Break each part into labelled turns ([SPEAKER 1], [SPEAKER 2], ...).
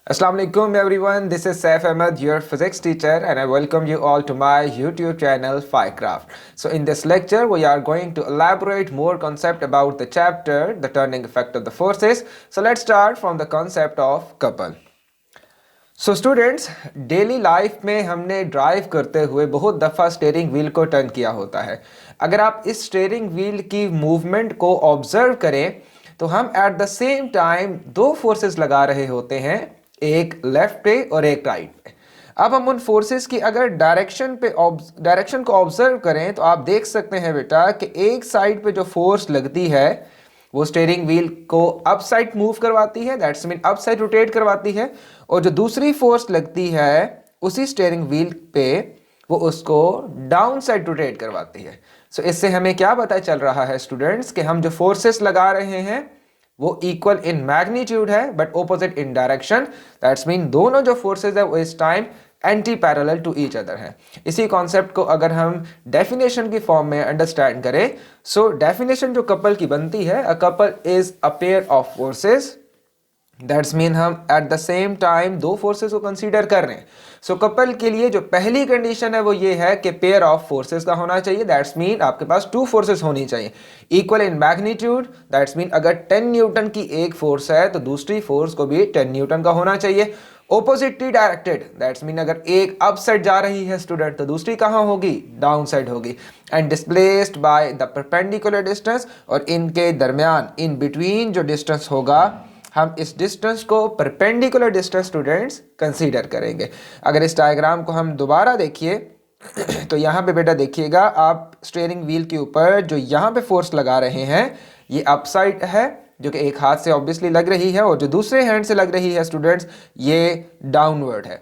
[SPEAKER 1] Assalamu alaikum everyone, this is Saif Ahmed, your physics teacher, and I welcome you all to my YouTube channel PhiCraft. So in this lecture we are going to elaborate more concept about the chapter the turning effect of the forces. So let's start from the concept of couple. So students, daily life में हमने drive करते हुए बहुत दफ़ा steering wheel को turn किया होता है। अगर आप इस स्टीयरिंग व्हील की मूवमेंट को ऑब्जर्व करें तो हम एट द सेम टाइम दो फोर्सेस लगा रहे होते हैं, एक लेफ्ट पे और एक राइट पे। अब हम उन फोर्सेस की अगर डायरेक्शन को ऑब्जर्व करें तो आप देख सकते हैं बेटा कि एक साइड पे जो फोर्स लगती है वो स्टीयरिंग व्हील को अप साइड मूव करवाती है, that's mean up side rotate करवाती है, और जो दूसरी फोर्स लगती है उसी स्टीयरिंग व्हील पे वो उसको डाउन साइड रोटेट करवाती है। सो इससे हमें क्या पता चल रहा है स्टूडेंट्स कि हम जो फोर्सेस लगा रहे हैं वो इक्वल इन मैग्नीट्यूड है but opposite in direction. That's mean दोनों जो फोर्सेस है वो इस time anti parallel to each other है। इसी कॉन्सेप्ट को अगर हम डेफिनेशन की फॉर्म में अंडरस्टैंड करें, सो डेफिनेशन जो कपल की बनती है, a couple is a pair of forces, that's mean हम एट द सेम टाइम दो फोर्सेस को कंसीडर कर रहे हैं। सो कपल के लिए जो पहली कंडीशन है वो ये है कि पेयर ऑफ फोर्सेस का होना चाहिए, दैट्स मीन आपके पास टू फोर्सेस होनी चाहिए equal in magnitude. That's mean अगर 10 न्यूटन की एक फोर्स है तो दूसरी फोर्स को भी 10 न्यूटन का होना चाहिए। ऑपोजिटली डायरेक्टेड, दैट्स मीन अगर एक अप साइड जा रही है स्टूडेंट तो दूसरी कहाँ होगी, डाउन साइड होगी। And displaced by the perpendicular distance, और इनके दरमियान इन बिटवीन जो डिस्टेंस होगा हम इस डिस्टेंस को परपेंडिकुलर डिस्टेंस स्टूडेंट्स कंसीडर करेंगे। अगर इस डायग्राम को हम दोबारा देखिए तो यहाँ पे बेटा देखिएगा, आप स्टीयरिंग व्हील के ऊपर जो यहाँ पे फोर्स लगा रहे हैं ये अप साइड है जो कि एक हाथ से ऑब्वियसली लग रही है, और जो दूसरे हैंड से लग रही है स्टूडेंट्स ये डाउनवर्ड है।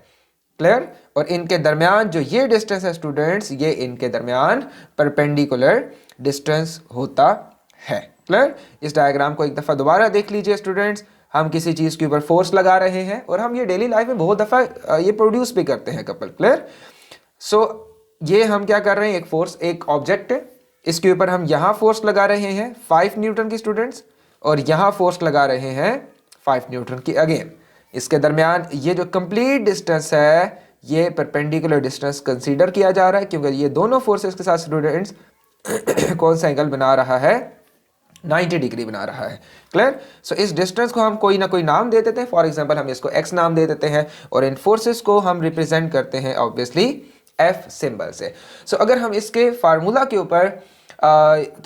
[SPEAKER 1] क्लियर? और इनके दरमियान जो ये डिस्टेंस है स्टूडेंट्स, ये इनके दरमियान परपेंडिकुलर डिस्टेंस होता है। क्लियर? इस डायग्राम को एक दफ़ा दोबारा देख लीजिए स्टूडेंट्स। हम किसी चीज़ के ऊपर फोर्स लगा रहे हैं और हम ये डेली लाइफ में बहुत दफ़ा ये प्रोड्यूस भी करते हैं कपल। क्लियर? सो ये हम क्या कर रहे हैं, एक फोर्स, एक ऑब्जेक्ट है, इसके ऊपर हम यहाँ फोर्स लगा रहे हैं 5 न्यूटन की स्टूडेंट्स, और यहाँ फोर्स लगा रहे हैं 5 न्यूटन की अगेन। इसके दरमियान ये जो कंप्लीट डिस्टेंस है ये परपेंडिकुलर डिस्टेंस कंसीडर किया जा रहा है क्योंकि ये दोनों फोर्सेस के साथ स्टूडेंट्स कौन सा एंगल बना रहा है, 90 डिग्री बना रहा है। क्लियर? सो इस डिस्टेंस को हम कोई ना कोई नाम दे देते हैं। फॉर एग्जांपल हम इसको x नाम दे देते हैं, और इन फोर्सेस को हम रिप्रेजेंट करते हैं ऑब्वियसली F सिंबल से। सो अगर हम इसके फार्मूला के ऊपर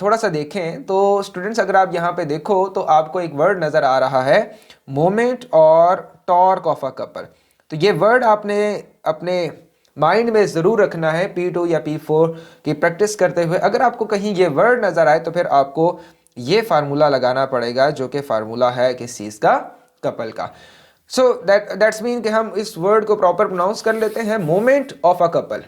[SPEAKER 1] थोड़ा सा देखें तो स्टूडेंट्स, अगर आप यहाँ पे देखो तो आपको एक वर्ड नज़र आ रहा है, मोमेंट और टॉर्क ऑफ अ कपल। तो ये वर्ड आपने अपने माइंड में ज़रूर रखना है P2 या P4 की प्रैक्टिस करते हुए। अगर आपको कहीं ये वर्ड नज़र आए तो फिर आपको ये फार्मूला लगाना पड़ेगा जो कि फार्मूला है किस चीज़ का, कपल का। सो दैट्स मीन कि हम इस वर्ड को प्रॉपर प्रोनाउंस कर लेते हैं, मोमेंट ऑफ अ कपल।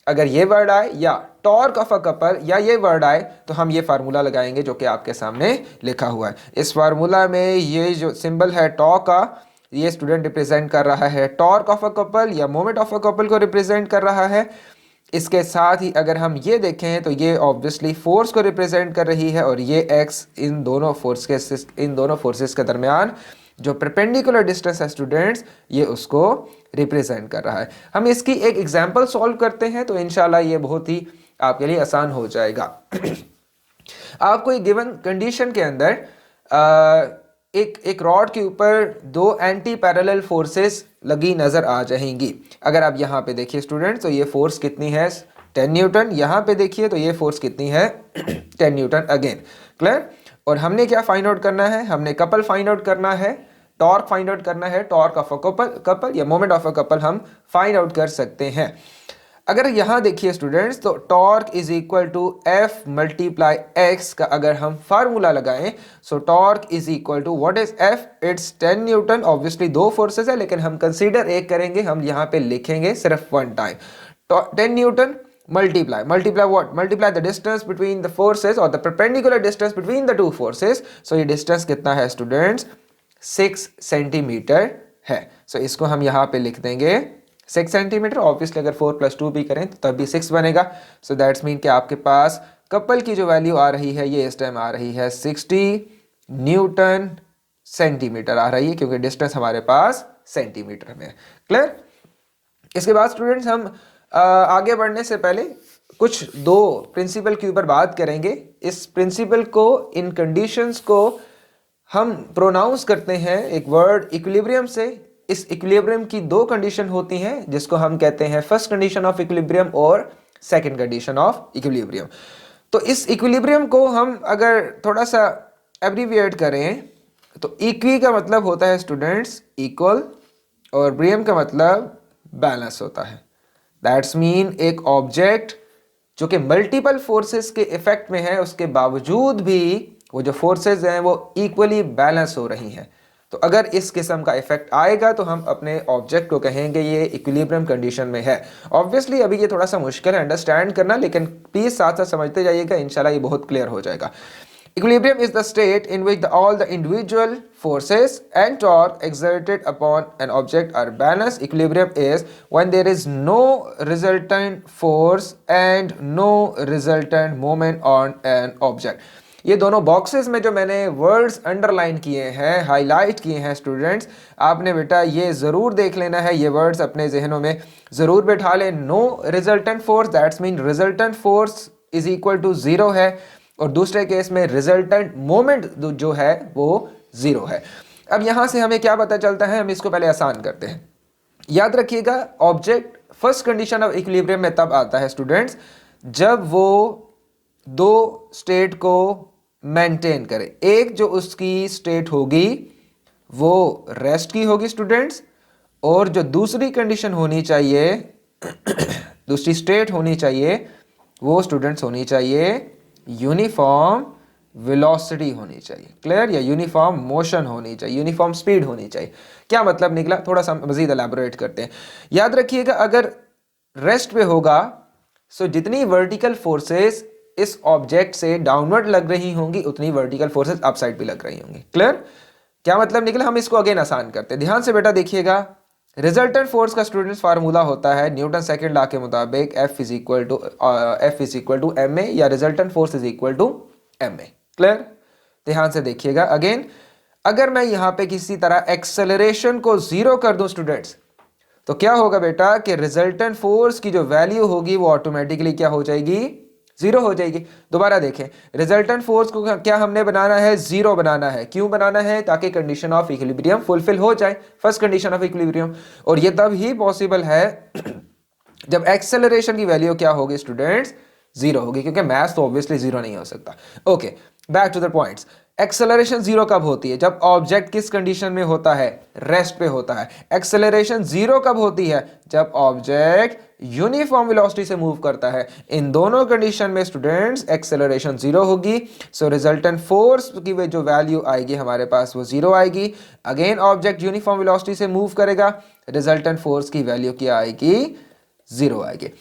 [SPEAKER 1] अगर ये वर्ड आए या टॉर्क ऑफ अ कपल या ये वर्ड आए तो हम ये फार्मूला लगाएंगे जो कि आपके सामने लिखा हुआ है। इस फार्मूला में ये जो सिंबल है टॉर्क का, ये स्टूडेंट रिप्रेजेंट कर रहा है टॉर्क ऑफ अ कपल या मोमेंट ऑफ अ कपल को रिप्रेजेंट कर रहा है। इसके साथ ही अगर हम ये देखें तो ये ऑब्वियसली फोर्स को रिप्रेजेंट कर रही है, और ये x इन दोनों फोर्सेस के दरमियान जो परपेंडिकुलर डिस्टेंस है स्टूडेंट्स ये उसको रिप्रेजेंट कर रहा है। हम इसकी एक एग्जांपल सॉल्व करते हैं तो इंशाल्लाह ये बहुत ही आपके लिए आसान हो जाएगा। आपको एक गिवन कंडीशन के अंदर एक रॉड के ऊपर दो एंटी पैरेलल फोर्सेस लगी नज़र आ जाएंगी। अगर आप यहाँ पे देखिए स्टूडेंट्स तो ये फोर्स कितनी है, 10 न्यूटन। यहाँ पे देखिए तो ये फोर्स कितनी है, 10 न्यूटन अगेन। क्लियर? और हमने क्या फाइंड आउट करना है, हमने कपल फाइंड आउट करना है, टॉर्क फाइंड आउट करना है। टॉर्क ऑफ अ कपल या मोमेंट ऑफ अ कपल हम फाइंड आउट कर सकते हैं। अगर यहाँ देखिए स्टूडेंट्स तो torque is equal to F multiply x का अगर हम फार्मूला लगाएं, so torque is equal to what is F, it's 10 newton. Obviously दो फोर्सेस है लेकिन हम कंसीडर एक करेंगे, हम यहाँ पे लिखेंगे सिर्फ one time 10 Newton multiply what, multiply the distance between the forces or the perpendicular distance between the two forces। so ये distance कितना है स्टूडेंट्स, 6 सेंटीमीटर है। so इसको हम यहाँ पे लिख देंगे 6 सेंटीमीटर। ऑब्वियसली अगर 4 + 2 भी करें तो तब भी 6 बनेगा। सो दैट्स मीन कि आपके पास कपल की जो वैल्यू आ रही है ये इस टाइम आ रही है 60 न्यूटन सेंटीमीटर आ रही है, क्योंकि डिस्टेंस हमारे पास सेंटीमीटर में। क्लियर? इसके बाद स्टूडेंट्स हम आगे बढ़ने से पहले कुछ दो प्रिंसिपल के ऊपर बात करेंगे। इस प्रिंसिपल को, इन कंडीशंस को हम प्रोनाउंस करते हैं एक वर्ड इक्विलिब्रियम से। इस इक्विलिब्रियम की दो कंडीशन होती हैं जिसको हम कहते हैं फर्स्ट कंडीशन ऑफ इक्विलिब्रियम और सेकंड कंडीशन ऑफ इक्विलिब्रियम। तो इस इक्विलिब्रियम को हम अगर थोड़ा सा एब्रीविएट करें तो इक्वी का मतलब होता है स्टूडेंट्स इक्वल और ब्रियम का मतलब बैलेंस होता है। दैट्स मीन एक ऑब्जेक्ट जो कि मल्टीपल फोर्सेस के इफेक्ट में है उसके बावजूद भी वो जो फोर्सेस हैं वो इक्वली बैलेंस हो रही हैं। तो अगर इस किस्म का इफेक्ट आएगा तो हम अपने ऑब्जेक्ट को कहेंगे ये इक्विलिब्रियम कंडीशन में है। ऑब्वियसली अभी ये थोड़ा सा मुश्किल है अंडरस्टैंड करना, लेकिन प्लीज साथ साथ समझते जाइएगा, इंशाल्लाह ये बहुत क्लियर हो जाएगा। Equilibrium is the state in which all the individual forces and torque exerted upon an object are balanced. Equilibrium is when there is no resultant force and no resultant moment on an object. ये दोनों boxes में जो मैंने words underline किए हैं, highlight किए हैं students, आपने बेटा ये ज़रूर देख लेना है, ये वर्ड्स अपने जहनों में ज़रूर बैठा लें। No resultant force, that's mean resultant force is equal to 0 है, और दूसरे केस में रिजल्टेंट मोमेंट जो है वो 0 है। अब यहां से हमें क्या पता चलता है, हम इसको पहले आसान करते हैं। याद रखिएगा object first condition of equilibrium में तब आता है स्टूडेंट्स जब वो दो स्टेट को मेंटेन करे। एक जो उसकी स्टेट होगी वो रेस्ट की होगी स्टूडेंट्स, और जो दूसरी कंडीशन होनी चाहिए दूसरी स्टेट होनी चाहिए वो स्टूडेंट्स होनी चाहिए यूनिफॉर्म वेलोसिटी होनी चाहिए। क्लियर? या यूनिफॉर्म मोशन होनी चाहिए, यूनिफॉर्म स्पीड होनी चाहिए। क्या मतलब निकला, थोड़ा सा मजीद एलैबोरेट करते हैं। याद रखिएगा अगर रेस्ट पे होगा सो जितनी वर्टिकल फोर्सेस इस ऑब्जेक्ट से डाउनवर्ड लग रही होंगी उतनी वर्टिकल फोर्सेस अपसाइड भी लग रही होंगी। क्लियर? क्या मतलब निकला? हम इसको अगेन आसान करते हैं। ध्यान से बेटा देखिएगा, रिजल्टेंट फोर्स का स्टूडेंट्स फार्मूला होता है न्यूटन सेकंड लॉ के मुताबिक F is equal to M A, या resultant force is equal to M A. Clear? ध्यान से देखिएगा अगेन, अगर मैं यहां पे किसी तरह एक्सेलरेशन को 0 कर दूं स्टूडेंट्स तो क्या होगा बेटा कि रिजल्टेंट फोर्स की जो वैल्यू होगी वो ऑटोमेटिकली क्या हो जाएगी, 0 हो जाएगी। दोबारा देखें, रिजल्टेंट फोर्स को क्या हमने बनाना है, 0 बनाना है। क्यों बनाना है? ताकि कंडीशन ऑफ इक्विलिब्रियम फुलफिल हो जाए, फर्स्ट कंडीशन ऑफ इक्विलिब्रियम। और ये तब ही पॉसिबल है जब एक्सेलरेशन की वैल्यू क्या होगी स्टूडेंट्स, 0 होगी, क्योंकि मैथ तो ऑब्वियसली 0 नहीं हो सकता। Okay, back to the points. Acceleration 0 कब होती है? जब ऑब्जेक्ट किस कंडीशन में होता है, रेस्ट पे होता है। एक्सेलरेशन 0 कब होती है? जब ऑब्जेक्ट यूनिफॉर्म वेलोसिटी से मूव करता है। इन दोनों कंडीशन में स्टूडेंट्स एक्सेलरेशन 0 होगी, सो रिजल्टेंट फोर्स की जो वैल्यू आएगी हमारे पास वो 0 आएगी। अगेन ऑब्जेक्ट यूनिफॉर्म वेलोसिटी से मूव करेगा, रिजल्टेंट फोर्स की वैल्यू क्या आएगी, 0 आएगी।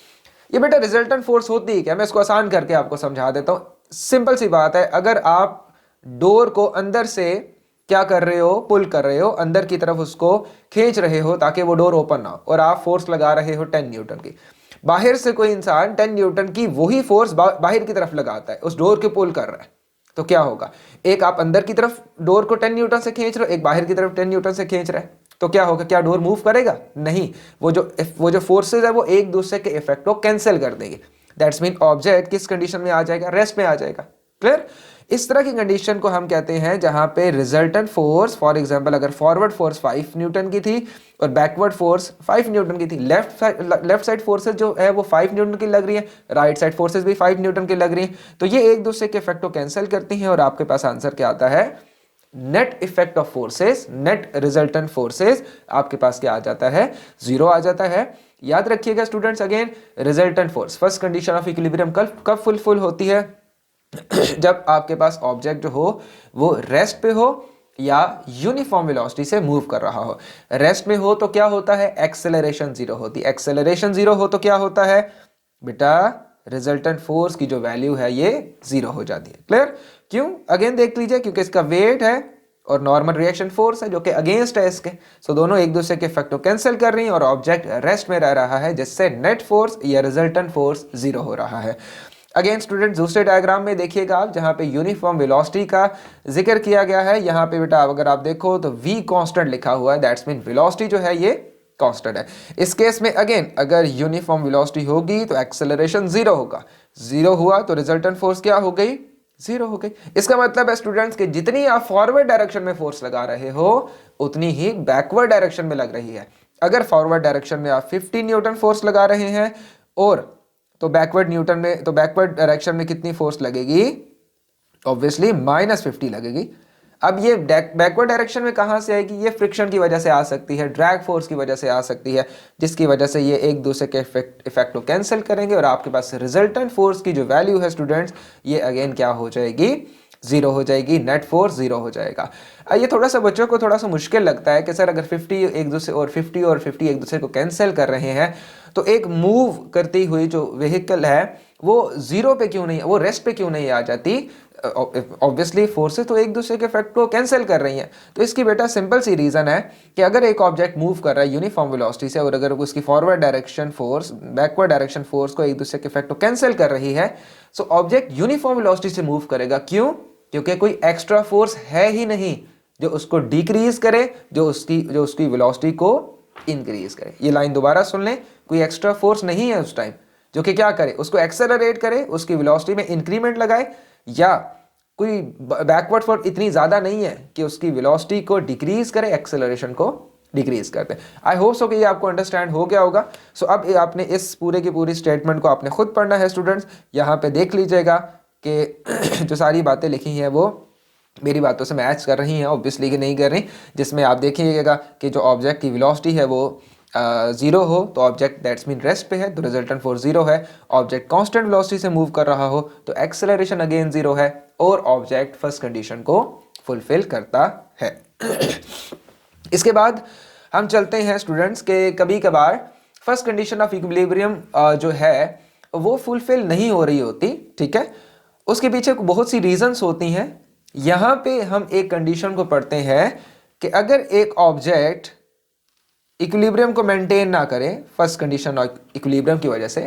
[SPEAKER 1] ये बेटा रिजल्टेंट फोर्स होती है क्या? मैं इसको आसान करके आपको समझा देता हूं। सिंपल सी बात है, अगर आप डोर को अंदर से क्या कर रहे हो, पुल कर रहे हो, अंदर की तरफ उसको खींच रहे हो ताकि वो डोर ओपन ना हो, और आप फोर्स लगा रहे हो 10 न्यूटन की। बाहर से कोई इंसान 10 न्यूटन की वही फोर्स बाहर की तरफ लगाता है, उस डोर के पुल कर रहा है, तो क्या होगा? एक आप अंदर की तरफ डोर को 10 न्यूटन से खींच रहे हो, एक बाहर की तरफ 10 न्यूटन से खींच रहे हैं, तो क्या होगा? क्या डोर मूव करेगा? नहीं। वो जो फोर्सेज है वो एक दूसरे के इफेक्ट को कैंसिल कर देंगे। दैट्स मीन ऑब्जेक्ट किस कंडीशन में आ जाएगा, रेस्ट में आ जाएगा। क्लियर? इस तरह की कंडीशन को हम कहते हैं जहां पे रिजल्टेंट फोर्स, फॉर एग्जांपल अगर फॉरवर्ड फोर्स 5 न्यूटन की थी और बैकवर्ड फोर्स 5 न्यूटन की थी, लेफ्ट साइड फोर्सेस जो है वो 5 न्यूटन की लग रही है, राइट साइड फोर्सेस भी 5 न्यूटन की लग रही है, तो ये एक दूसरे के इफेक्ट को कैंसिल करती हैं और आपके पास आंसर क्या आता है, net effect of forces, net resultant forces आपके पास क्या आ जाता है, 0 आ जाता है। याद रखिएगा students again, resultant force first condition of equilibrium कब फुलफिल होती है? जब आपके पास ऑब्जेक्ट जो हो वो रेस्ट पे हो या यूनिफॉर्म वेलोसिटी से मूव कर रहा हो। रेस्ट में हो तो क्या होता है, एक्सेलरेशन 0 होती है। एक्सेलरेशन 0 हो तो क्या होता है बेटा, रिजल्टेंट फोर्स की जो वैल्यू है ये 0 हो जाती है। क्लियर? क्यों? अगेन देख लीजिए, क्योंकि इसका वेट है और नॉर्मल रिएक्शन फोर्स है जो कि अगेंस्ट है इसके, सो दोनों एक दूसरे के इफेक्ट को कैंसिल कर रही हैं और ऑब्जेक्ट रेस्ट में रह रहा है, जिससे नेट फोर्स या रिजल्टेंट फोर्स 0 हो रहा है। अगेन स्टूडेंट दूसरे डायग्राम में देखिएगा आप, जहां पे यूनिफॉर्म वेलोसिटी का जिक्र किया गया है, यहाँ पे बेटा अगर आप देखो तो v कांस्टेंट लिखा हुआ है, दैट्स मीन वेलोसिटी जो है ये कांस्टेंट है। इस केस में अगेन अगर यूनिफॉर्म वेलोसिटी होगी तो एक्सेलरेशन जीरो होगा, जीरो हुआ तो रिजल्टेंट फोर्स क्या हो गई, जीरो हो गई। इसका मतलब है स्टूडेंट्स कि जितनी आप फॉरवर्ड डायरेक्शन में फोर्स लगा रहे हो उतनी ही बैकवर्ड डायरेक्शन में लग रही है। अगर फॉरवर्ड डायरेक्शन में आप 50 न्यूटन फोर्स लगा रहे हैं और तो बैकवर्ड डायरेक्शन में कितनी फोर्स लगेगी, ऑब्वियसली -50 लगेगी। अब ये बैकवर्ड डायरेक्शन में कहां से आएगी, ये फ्रिक्शन की वजह से आ सकती है, ड्रैग फोर्स की वजह से आ सकती है, जिसकी वजह से ये एक दूसरे के इफेक्ट को कैंसिल करेंगे और आपके पास रिजल्टेंट फोर्स की जो वैल्यू है स्टूडेंट्स, ये अगेन क्या हो जाएगी, जीरो हो जाएगी, नेट फोर्स जीरो हो जाएगा। ये थोड़ा सा बच्चों को थोड़ा सा मुश्किल लगता है कि सर अगर 50 एक दूसरे और 50 एक दूसरे को कैंसिल कर रहे हैं तो एक मूव करती हुई जो व्हीकल है वो जीरो पे क्यों नहीं, वो रेस्ट पे क्यों नहीं आ जाती। ऑब्वियसली फोर्सेस तो एक दूसरे के इफेक्ट को कैंसिल कर रही हैं। तो इसकी बेटा सिंपल सी रीजन है कि अगर एक ऑब्जेक्ट मूव कर रहा है यूनिफॉर्म वेलोसिटी से और अगर उसकी forward direction force backward direction force को एक दूसरे के इफेक्ट को कैंसिल कर रही है, सो ऑब्जेक्ट यूनिफॉर्म वेलोसिटी से मूव करेगा। क्यों, क्योंकि कोई एक्स्ट्रा फोर्स है ही नहीं जो उसको डिक्रीज करे, जो उसकी वेलोसिटी को इंक्रीज करे। ये लाइन दोबारा सुन लें, कोई एक्स्ट्रा फोर्स नहीं है उस टाइम जो कि क्या करे, उसको एक्सेलरेट करे, उसकी वेलोसिटी में इंक्रीमेंट लगाए, या कोई बैकवर्ड फोर्स इतनी ज्यादा नहीं है कि उसकी वेलोसिटी को डिक्रीज करे, एक्सेलरेशन को डिक्रीज करते हैं। आई होप सो कि ये आपको अंडरस्टैंड हो गया होगा। सो अब आपने इस पूरे की पूरी स्टेटमेंट को आपने खुद पढ़ना है स्टूडेंट्स। यहाँ पे देख लीजिएगा कि जो सारी बातें लिखी हैं वो मेरी बातों से मैच कर रही हैं, ऑब्वियसली कि नहीं कर रही। जिसमें आप देखिएगा कि जो ऑब्जेक्ट की वेलोसिटी है वो जीरो हो तो ऑब्जेक्ट दैट्स मीन रेस्ट पे है तो रिजल्टेंट फोर्स जीरो है। ऑब्जेक्ट कांस्टेंट वेलोसिटी से मूव कर रहा हो तो एक्सेलरेशन अगेन जीरो है और ऑब्जेक्ट फर्स्ट कंडीशन को फुलफिल करता है। इसके बाद हम चलते हैं स्टूडेंट्स के कभी कभार फर्स्ट कंडीशन ऑफ इक्विलिब्रियम जो है वो फुलफिल नहीं हो रही होती, ठीक है। उसके पीछे बहुत सी रीजंस होती हैं। यहां पे हम एक कंडीशन को पढ़ते हैं कि अगर एक ऑब्जेक्ट इक्विलिब्रियम को मेंटेन ना करे फर्स्ट कंडीशन ऑफ इक्विलिब्रियम की वजह से,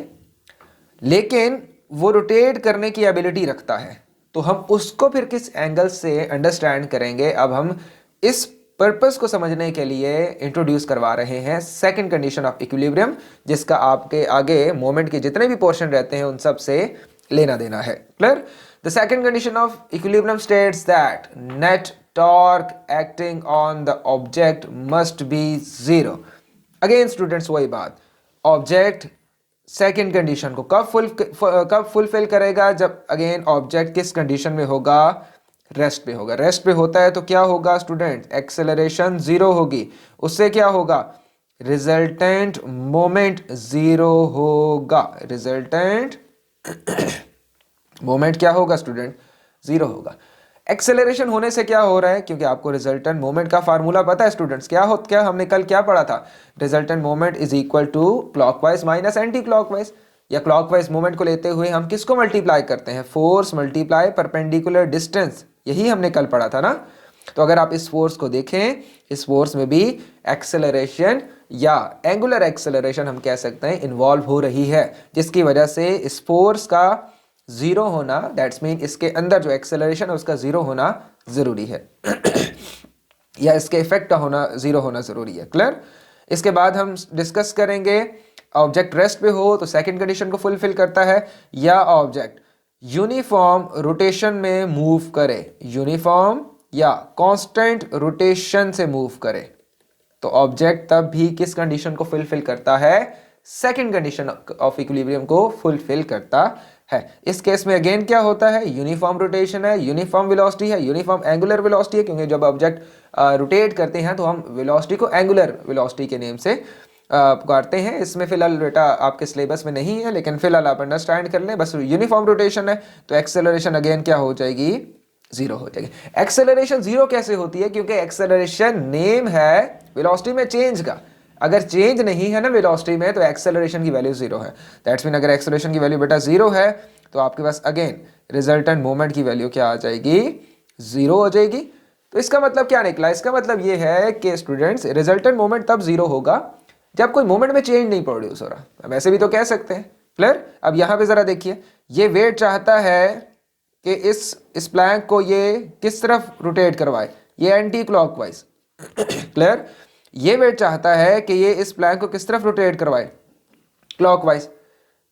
[SPEAKER 1] लेकिन वो रोटेट करने की एबिलिटी रखता है, तो हम उसको फिर किस एंगल से अंडरस्टैंड करेंगे। अब हम इस पर्पस को समझने के लिए इंट्रोड्यूस करवा रहे हैं सेकंड कंडीशन ऑफ इक्विलिब्रियम, जिसका आपके आगे मोमेंट के जितने भी पोर्शन रहते हैं उन सब से लेना देना है। Clear? The second condition of equilibrium states that net torque acting on the object must be zero. Again students वही बात, ऑब्जेक्ट सेकंड कंडीशन को कब फुलफिल करेगा, जब अगेन ऑब्जेक्ट किस कंडीशन में होगा, रेस्ट पे होगा। रेस्ट पे होता है तो क्या होगा स्टूडेंट, एक्सेलरेशन जीरो होगी, उससे क्या होगा, रिजल्टेंट मोमेंट जीरो होगा। रिजल्टेंट मोमेंट क्या होगा स्टूडेंट, जीरो होगा। एक्सेलरेशन होने से क्या हो रहा है, क्योंकि आपको रिजल्टेंट मोमेंट का फार्मूला पता है स्टूडेंट्स, क्या हमने कल क्या पढ़ा था, resultant moment is equal to clockwise minus anti clockwise. या क्लॉकवाइज मोमेंट को लेते हुए हम किसको मल्टीप्लाई करते हैं, फोर्स मल्टीप्लाई परपेंडिकुलर डिस्टेंस, यही हमने कल पढ़ा था ना। तो अगर आप इस फोर्स को देखें, इस फोर्स में भी एक्सेलरेशन या एंगुलर एक्सेलरेशन हम कह सकते हैं इन्वॉल्व हो रही है, जिसकी वजह से इस फोर्स का जीरो होना, दैट्स मीन इसके अंदर जो एक्सेलरेशन है उसका जीरो होना जरूरी है या इसके इफेक्ट का होना जीरो होना जरूरी है। क्लियर? इसके बाद हम डिस्कस करेंगे ऑब्जेक्ट रेस्ट पे हो तो सेकंड कंडीशन को फुलफिल करता है, या ऑब्जेक्ट यूनिफॉर्म रोटेशन में मूव करे, यूनिफॉर्म या कांस्टेंट रोटेशन से मूव करे, तो ऑब्जेक्ट तब भी किस कंडीशन को फुलफिल करता है, सेकंड कंडीशन ऑफ इक्विलिब्रियम को फुलफिल करता है। इस केस में अगेन क्या होता है, यूनिफॉर्म रोटेशन है, यूनिफॉर्म वेलोसिटी है, यूनिफॉर्म एंगुलर वेलोसिटी है, क्योंकि जब ऑब्जेक्ट रोटेट करते हैं तो हम वेलोसिटी को एंगुलर वेलोसिटी के नेम से पुकारते हैं। इसमें फिलहाल बेटा आपके सिलेबस में नहीं है, लेकिन फिलहाल आप अंडरस्टैंड कर लें। बस यूनिफॉर्म रोटेशन है तो एक्सेलरेशन अगेन क्या हो जाएगी, जीरो हो जाएगी। एक्सेलरेशन जीरो कैसे होती है, क्योंकि एक्सेलरेशन नेम है वेलोसिटी में चेंज का। अगर चेंज नहीं है ना वेलोसिटी में तो एक्सेलरेशन की वैल्यू जीरो है। दैट्स मीन अगर एक्सेलरेशन की वैल्यू बेटा जीरो है तो आपके पास अगेन रिजल्टेंट मोमेंट की वैल्यू क्या आ जाएगी, जीरो हो जाएगी। तो इसका मतलब क्या निकला, इसका मतलब ये है कि स्टूडेंट्स रिजल्टेंट मोमेंट तब जीरो होगा जब कोई मोमेंट में चेंज नहीं प्रोड्यूस हो रहा। अब ऐसे भी तो कह सकते हैं क्लियर। अब यहाँ पे जरा देखिए, ये वेट चाहता है कि इस प्लैंक को ये किस तरफ रोटेट करवाए, ये एंटी क्लॉकवाइज। क्लियर। ये वेट चाहता है कि ये इस प्लैंक को किस तरफ रोटेट करवाए, क्लॉकवाइज।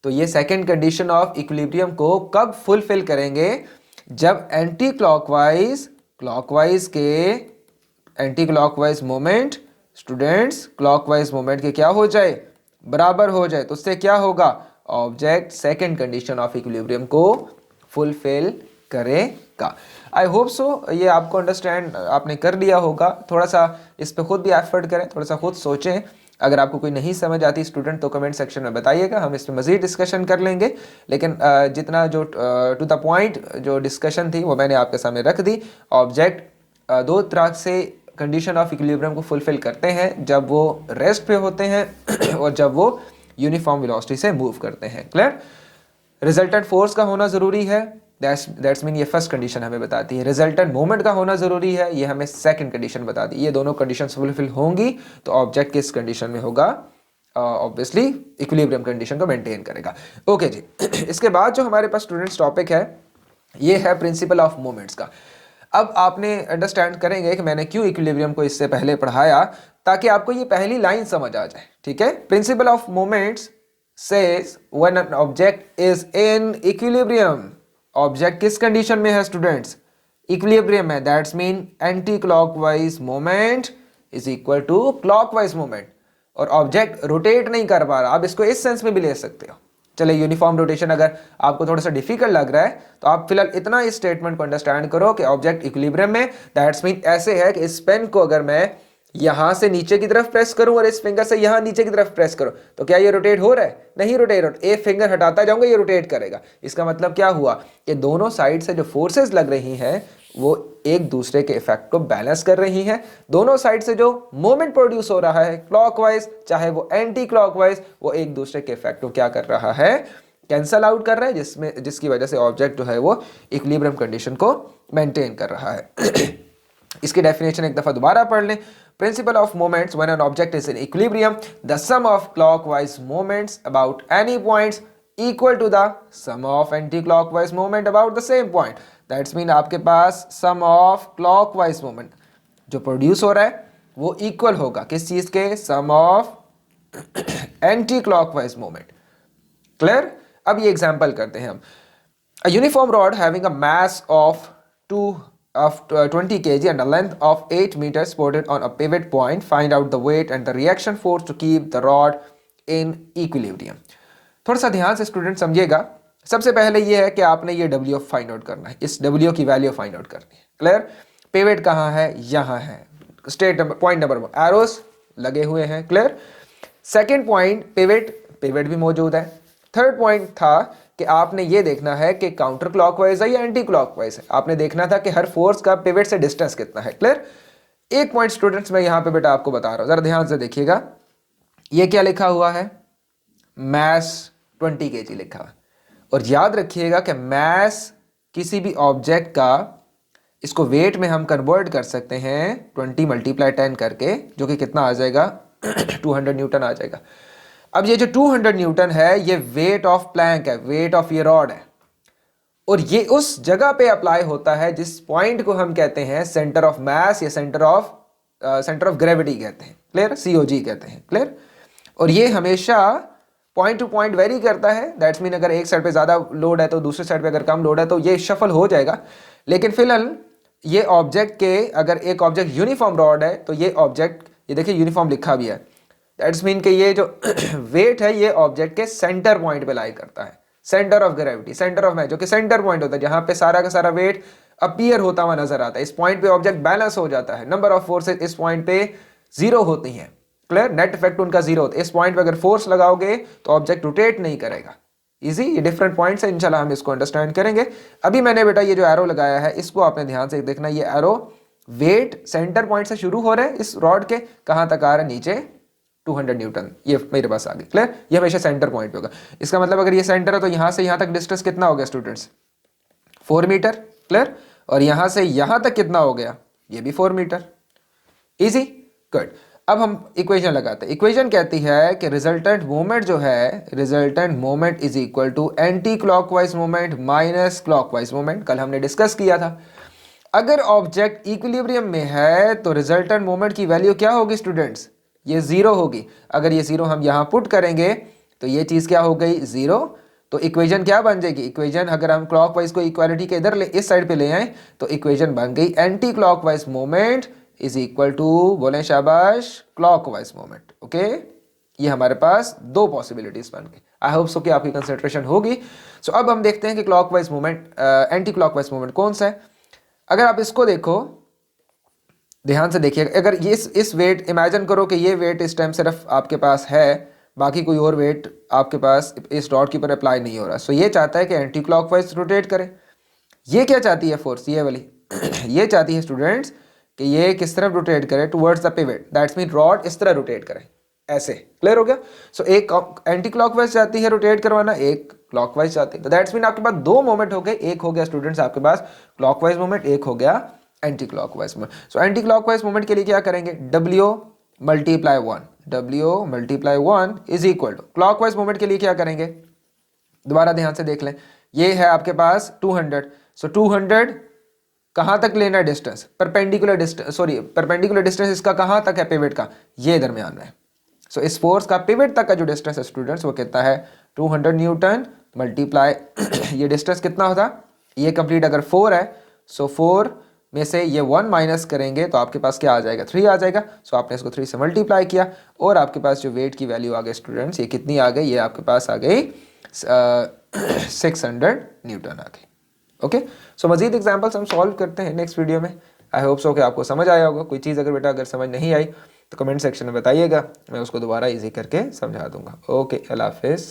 [SPEAKER 1] तो ये सेकंड कंडीशन ऑफ इक्विलिब्रियम को कब फुलफिल करेंगे, जब एंटी क्लॉकवाइज क्लॉकवाइज के anti clockwise moment students clockwise moment के क्या हो जाए, बराबर हो जाए। तो उससे क्या होगा, object second condition of equilibrium को फुलफिल करेगा। आई होप सो ये आपको अंडरस्टैंड आपने कर लिया होगा। थोड़ा सा इस पे खुद भी एफर्ट करें, थोड़ा सा खुद सोचें। अगर आपको कोई नहीं समझ आती स्टूडेंट तो कमेंट सेक्शन में बताइएगा, हम इस पर मज़ीद डिस्कशन कर लेंगे। लेकिन जितना जो टू द पॉइंट जो डिस्कशन थी वो मैंने आपके सामने रख दी। ऑब्जेक्ट दो तरह से कंडीशन ऑफ इक्विलिब्रियम को फुलफिल करते हैं, जब वो रेस्ट पे होते हैं और जब वो यूनिफॉर्म वेलोसिटी से मूव करते हैं। क्लियर। रिजल्टेंट फोर्स का होना ज़रूरी है, दैट्स मीन ये फर्स्ट कंडीशन हमें बताती है। रिजल्टेंट मोमेंट का होना ज़रूरी है, ये हमें सेकंड कंडीशन बताती है। ये दोनों कंडीशन फुलफिल होंगी तो ऑब्जेक्ट किस कंडीशन में होगा, ऑब्वियसली इक्विलिब्रियम कंडीशन को मेंटेन करेगा। ओके जी। इसके बाद जो हमारे पास स्टूडेंट्स टॉपिक है ये है प्रिंसिपल ऑफ मोमेंट्स का। अब आपने अंडरस्टैंड करेंगे कि मैंने क्यों इक्विलिब्रियम को इससे पहले पढ़ाया, ताकि आपको ये पहली लाइन समझ आ जाए। ठीक है। Principle of moments says when an object is in equilibrium. Object किस कंडीशन में है स्टूडेंट्स, इक्विलिब्रियम में। That's mean anti clockwise moment is equal to clockwise moment. और ऑब्जेक्ट रोटेट नहीं कर पा रहा। आप इसको इस सेंस में भी ले सकते हो। चले यूनिफॉर्म रोटेशन अगर आपको थोड़ा सा डिफिकल्ट लग रहा है तो आप फिलहाल इतना इस स्टेटमेंट को अंडरस्टैंड करो कि ऑब्जेक्ट इक्विलिब्रियम में। दैट्स मीन ऐसे है कि इस पेन को अगर मैं यहां से नीचे की तरफ प्रेस करूं और इस फिंगर से यहां नीचे की तरफ प्रेस करूं तो क्या ये रोटेट हो रहा है, नहीं रोटेट हो। एक फिंगर हटाता जाऊंगा ये रोटेट करेगा। इसका मतलब क्या हुआ कि दोनों साइड से जो फोर्सेस लग रही हैं वो एक दूसरे के इफेक्ट को बैलेंस कर रही हैं। दोनों साइड से जो मोमेंट प्रोड्यूस हो रहा है क्लॉकवाइज चाहे वो एंटी क्लॉकवाइज, वो एक दूसरे के इफेक्ट को क्या कर रहा है, कैंसल आउट कर रहा है, जिसकी वजह से ऑब्जेक्ट जो है वो इक्विलिब्रियम कंडीशन को मेंटेन कर रहा है। इसकी डेफिनेशन एक दफा दोबारा पढ़ लें। Principle of moments when an object is in equilibrium, the sum of clockwise moments about any points equal to the sum of anti clockwise moment about the same point. That's mean आपके पास sum of clockwise moment जो produce हो रहा है वो equal होगा किस चीज के, sum of anti clockwise moment. Clear. अब ये एग्जांपल करते हैं हम। A uniform rod having a mass of 20 kg and a length of 8 meters supported on a pivot point. Find out the weight and the reaction force to keep the rod in equilibrium. थोड़ा सा ध्यान से student समझिएगा। सबसे पहले ये है कि आपने ये W फाइंड आउट करना है, इस W की वैल्यू फाइंड आउट करनी है। क्लियर। पिवट कहाँ है, यहाँ है। State number point number 1 arrows लगे हुए हैं। क्लियर। सेकेंड पॉइंट पिवट भी मौजूद है। थर्ड पॉइंट था कि आपने ये देखना है कि काउंटर क्लॉकवाइज है या एंटी क्लॉकवाइज है। आपने देखना था कि हर फोर्स का पिवट से डिस्टेंस कितना है। क्लियर। एक पॉइंट स्टूडेंट्स मैं यहां पे बेटा आपको बता रहा हूं, जरा ध्यान से देखिएगा। ये क्या लिखा हुआ है, मैस 20 kg लिखा है। और याद रखिएगा कि मैस किसी भी ऑब्जेक्ट का, इसको वेट में हम कन्वर्ट कर सकते हैं 20 × 10 करके, जो कि कितना आ जाएगा 200 न्यूटन आ जाएगा। अब ये जो 200 न्यूटन है ये वेट ऑफ प्लैंक है, वेट ऑफ ये रॉड है। और ये उस जगह पे अप्लाई होता है जिस पॉइंट को हम कहते हैं सेंटर ऑफ मास या सेंटर ऑफ ग्रेविटी कहते हैं। क्लियर। COG कहते हैं। क्लियर। और ये हमेशा पॉइंट टू पॉइंट वेरी करता है। दैट्स मीन अगर एक साइड पे ज्यादा लोड है तो दूसरे साइड पे अगर कम लोड है तो ये शफल हो जाएगा। लेकिन फिलहाल ये ऑब्जेक्ट के, अगर एक ऑब्जेक्ट यूनिफॉर्म रॉड है तो ये ऑब्जेक्ट, ये देखिए यूनिफॉर्म लिखा भी है। दैट्स मीन कि ये जो वेट है ये ऑब्जेक्ट के सेंटर पॉइंट पे लाई करता है, centre of gravity, centre of mass, जो कि सेंटर पॉइंट होता है जहां पे सारा का सारा वेट अपीयर होता हुआ नजर आता है। इस पॉइंट पे ऑब्जेक्ट बैलेंस हो जाता है। नंबर ऑफ फोर्सेस इस पॉइंट पे 0 होती हैं। क्लियर। नेट इफेक्ट उनका 0 होता है। इस पॉइंट पे अगर फोर्स लगाओगे तो ऑब्जेक्ट रोटेट नहीं करेगा। इजी। ये डिफरेंट पॉइंट्स है, इंशाल्लाह हम इसको अंडरस्टैंड करेंगे। अभी मैंने बेटा ये जो एरो लगाया है इसको आपने ध्यान से देखना। ये एरो वेट सेंटर पॉइंट से शुरू हो रहे हैं इस रॉड के, कहां तक आ रहा है, नीचे 200 न्यूटन। ये मेरे पास आ गई। क्लियर। ये हमेशा सेंटर पॉइंट पे होगा। इसका मतलब अगर ये सेंटर है तो यहां से यहां तक डिस्टेंस कितना हो गया स्टूडेंट्स, 4 मीटर। क्लियर। और यहां से यहां तक कितना हो गया, ये भी 4 मीटर। इजी। गुड। अब हम इक्वेशन लगाते हैं। इक्वेशन कहती है कि रिजल्टेंट मोमेंट जो है, resultant moment is equal to anti clockwise moment minus clockwise moment. कल हमने डिस्कस किया था, अगर ऑब्जेक्ट इक्विलिब्रियम में है तो रिजल्टेंट मोमेंट की वैल्यू क्या होगी स्टूडेंट्स, ये जीरो होगी। अगर ये जीरो हम यहाँ पुट करेंगे तो ये चीज़ क्या हो गई, जीरो। तो इक्वेशन क्या बन जाएगी, इक्वेशन अगर हम क्लॉकवाइज को इक्वालिटी के इधर इस साइड पे ले आए तो इक्वेशन बन गई anti clockwise moment is equal to, बोले शाबाश, क्लॉकवाइज मोमेंट। ओके, ये हमारे पास दो पॉसिबिलिटीज बन गई। आई होप सो कि आपकी कंसंट्रेशन होगी। सो अब हम देखते हैं कि clockwise moment, anti clockwise moment कौन सा है। अगर आप इसको देखो, ध्यान से देखिए, अगर ये इस वेट, इमेजिन करो कि ये वेट इस टाइम सिर्फ आपके पास है, बाकी कोई और वेट आपके पास इस डॉट के ऊपर अप्लाई नहीं हो रहा। सो ये चाहता है कि एंटी क्लॉकवाइज रोटेट करे। ये क्या चाहती है फोर्स, ये वाली ये चाहती है स्टूडेंट्स कि ये किस तरफ रोटेट करे, towards the pivot. That's mean rod इस तरह रोटेट करे, ऐसे। क्लियर हो गया। सो एक एंटी क्लॉकवाइज चाहती है रोटेट करवाना, एक क्लॉकवाइज चाहती है। तो दैट्स मीन आपके पास दो मोमेंट हो गए, एक हो गया स्टूडेंट्स आपके पास क्लॉकवाइज मोमेंट, एक हो गया anti clockwise moment. So anti clockwise moment के लिए क्या करेंगे, W multiply 1, W multiply 1 is equal to, clockwise moment के लिए क्या करेंगे, दोबारा ध्यान से देख लें। ये है आपके पास 200। सो 200 कहाँ तक लेना है distance, perpendicular distance, sorry perpendicular distance इसका कहाँ तक है, पिवट का, ये दरमियान में। सो इस फोर्स का पिवट तक का जो डिस्टेंस है स्टूडेंट्स, वो कितना है, 200 न्यूटन मल्टीप्लाई ये डिस्टेंस कितना होता, ये कंप्लीट अगर 4 है, सो 4 में से ये 1 माइनस करेंगे तो आपके पास क्या आ जाएगा, 3 आ जाएगा। सो आपने इसको 3 से मल्टीप्लाई किया और आपके पास जो वेट की वैल्यू आ गई स्टूडेंट्स, ये कितनी आ गई, ये आपके पास आ गई 600 न्यूटन आ गई। ओके, सो मजीद एग्जांपल्स हम सॉल्व करते हैं नेक्स्ट वीडियो में। आई होप सो कि आपको समझ आया होगा। कोई चीज़ अगर बेटा अगर समझ नहीं आई तो कमेंट सेक्शन में बताइएगा, मैं उसको दोबारा इजी करके समझा दूंगा। ओके, अल्लाह हाफिज़।